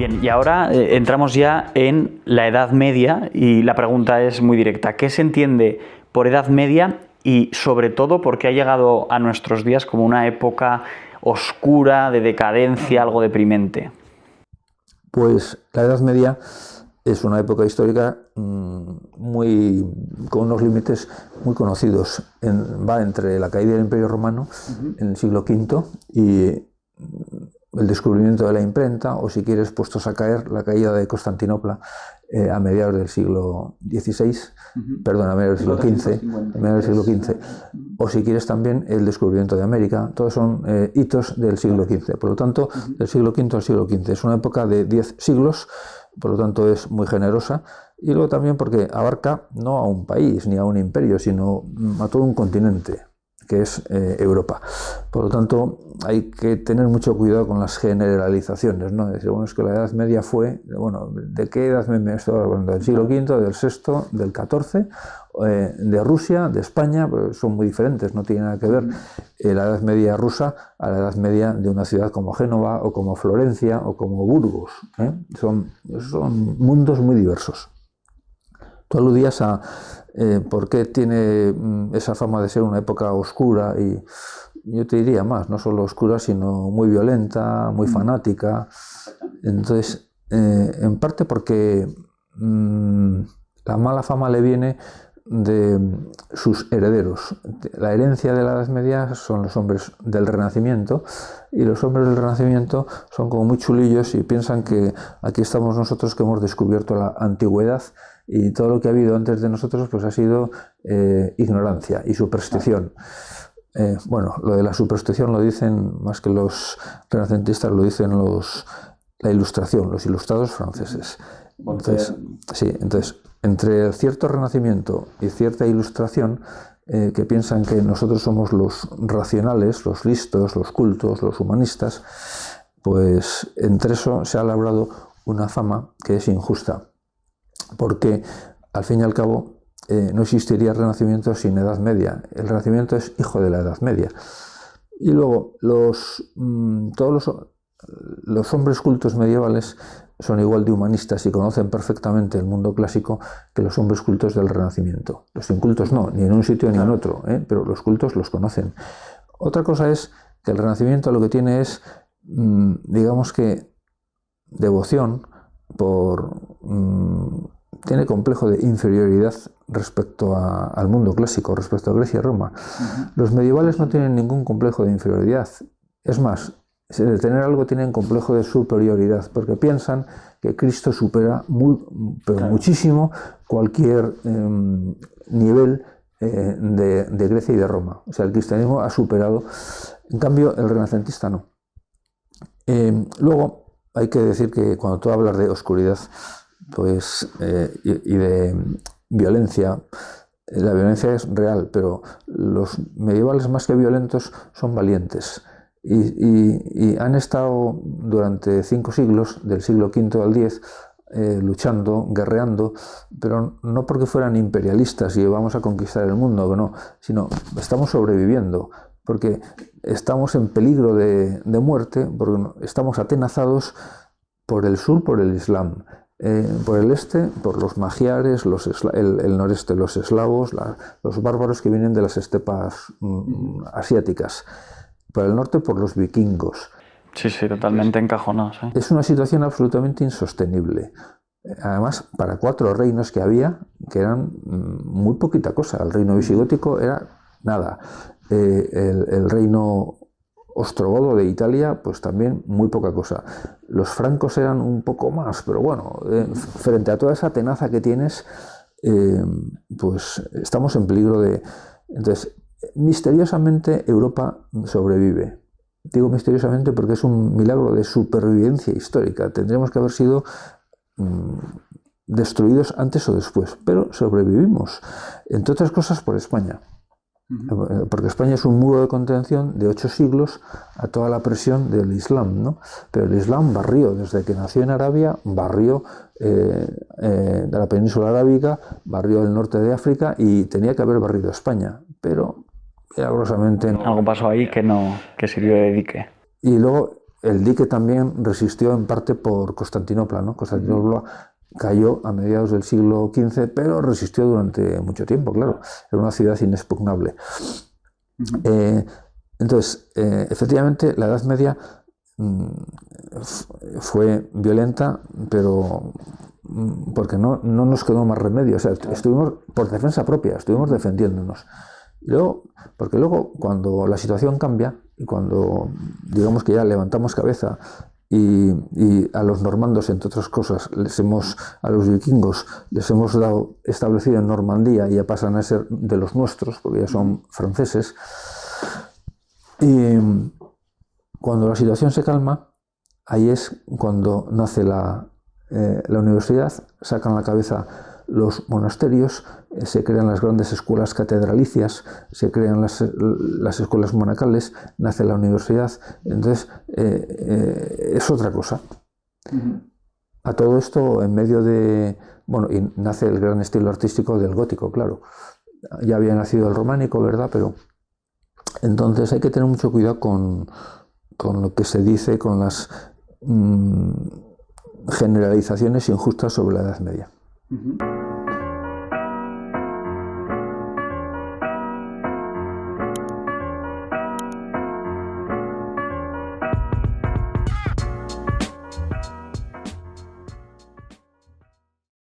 Bien, y ahora entramos ya en la Edad Media y la pregunta es muy directa. ¿Qué se entiende por Edad Media y sobre todo por qué ha llegado a nuestros días como una época oscura, de decadencia, algo deprimente? Pues la Edad Media es una época histórica con unos límites muy conocidos. Va entre la caída del Imperio Romano en el siglo V y el descubrimiento de la imprenta, o si quieres, puestos a caer, la caída de Constantinopla a mediados del siglo XVI, perdón, a mediados del siglo XV, o si quieres también el descubrimiento de América. Todos son hitos del siglo XV. Por lo tanto, del siglo V al siglo XV. Es una época de 10 siglos, por lo tanto es muy generosa. Y luego también porque abarca no a un país ni a un imperio, sino a todo un continente, que es Europa. Por lo tanto, hay que tener mucho cuidado con las generalizaciones, ¿no? Decir, bueno, es que la Edad Media fue, bueno, ¿de qué Edad Media estoy hablando? ¿Del siglo V, del VI, del XIV? De Rusia, de España, pues son muy diferentes, no tiene nada que ver la Edad Media rusa a la Edad Media de una ciudad como Génova o como Florencia o como Burgos, ¿eh? Son mundos muy diversos. Tú aludías a por qué tiene esa fama de ser una época oscura, y yo te diría más, no solo oscura, sino muy violenta, muy fanática. Entonces, en parte porque la mala fama le viene de sus herederos. La herencia de la Edad Media son los hombres del Renacimiento, y los hombres del Renacimiento son como muy chulillos y piensan que aquí estamos nosotros, que hemos descubierto la antigüedad, y todo lo que ha habido antes de nosotros pues ha sido ignorancia y superstición. Bueno, lo de la superstición lo dicen más que los renacentistas, lo dicen la Ilustración, los ilustrados franceses. Entonces, sí, entonces entre cierto renacimiento y cierta ilustración, que piensan que nosotros somos los racionales, los listos, los cultos, los humanistas, pues entre eso se ha labrado una fama que es injusta, porque al fin y al cabo no existiría Renacimiento sin Edad Media. El Renacimiento es hijo de la Edad Media. Y luego todos los hombres cultos medievales son igual de humanistas y conocen perfectamente el mundo clásico que los hombres cultos del Renacimiento. Los incultos no, ni en un sitio ni en otro, pero los cultos los conocen. Otra cosa es que el Renacimiento lo que tiene es, digamos que, devoción tiene complejo de inferioridad respecto al mundo clásico, respecto a Grecia y Roma. Los medievales no tienen ningún complejo de inferioridad. Es más, de tener algo tienen complejo de superioridad, porque piensan que Cristo supera muchísimo cualquier nivel de Grecia y de Roma. O sea, el cristianismo ha superado. En cambio, el renacentista no. Luego, hay que decir que cuando tú hablas de oscuridad pues, y de violencia, la violencia es real, pero los medievales, más que violentos, son valientes. Y han estado durante 5 siglos, del siglo V al X, luchando, guerreando, pero no porque fueran imperialistas y vamos a conquistar el mundo, no, sino estamos sobreviviendo, porque estamos en peligro de muerte, porque estamos atenazados por el sur, por el Islam, por el este, por los magiares, el noreste, los eslavos, los bárbaros que vienen de las estepas asiáticas, por el norte, por los vikingos. Sí, totalmente encajonados. Es una situación absolutamente insostenible. Además, para 4 reinos que había, que eran muy poquita cosa. El reino visigótico era nada. El reino ostrogodo de Italia, pues también muy poca cosa. Los francos eran un poco más, pero bueno, frente a toda esa tenaza que tienes, pues estamos en peligro de... Entonces, misteriosamente Europa sobrevive. Digo misteriosamente porque es un milagro de supervivencia histórica. Tendríamos que haber sido destruidos antes o después, pero sobrevivimos, entre otras cosas por España. Porque España es un muro de contención de 8 siglos a toda la presión del Islam, ¿no? Pero el Islam barrió, desde que nació en Arabia, barrió de la península arábiga, barrió el norte de África y tenía que haber barrido España, pero milagrosamente no. Algo pasó ahí que sirvió de dique. Y luego el dique también resistió en parte por Constantinopla, ¿no? Constantinopla cayó a mediados del siglo XV, pero resistió durante mucho tiempo, claro. Era una ciudad inexpugnable. Entonces, efectivamente, la Edad Media fue violenta, pero porque no nos quedó más remedio. O sea, estuvimos por defensa propia, estuvimos defendiéndonos. Porque luego, cuando la situación cambia y cuando digamos que ya levantamos cabeza y a los normandos, entre otras cosas, a los vikingos les hemos dado establecido en Normandía y ya pasan a ser de los nuestros, porque ya son franceses, y cuando la situación se calma, ahí es cuando nace la universidad, sacan la cabeza los monasterios, se crean las grandes escuelas catedralicias, se crean las escuelas monacales, nace la universidad. Entonces, es otra cosa. A todo esto, en medio de... Bueno, y nace el gran estilo artístico del gótico, claro. Ya había nacido el románico, ¿verdad? Pero entonces hay que tener mucho cuidado con lo que se dice, con las generalizaciones injustas sobre la Edad Media.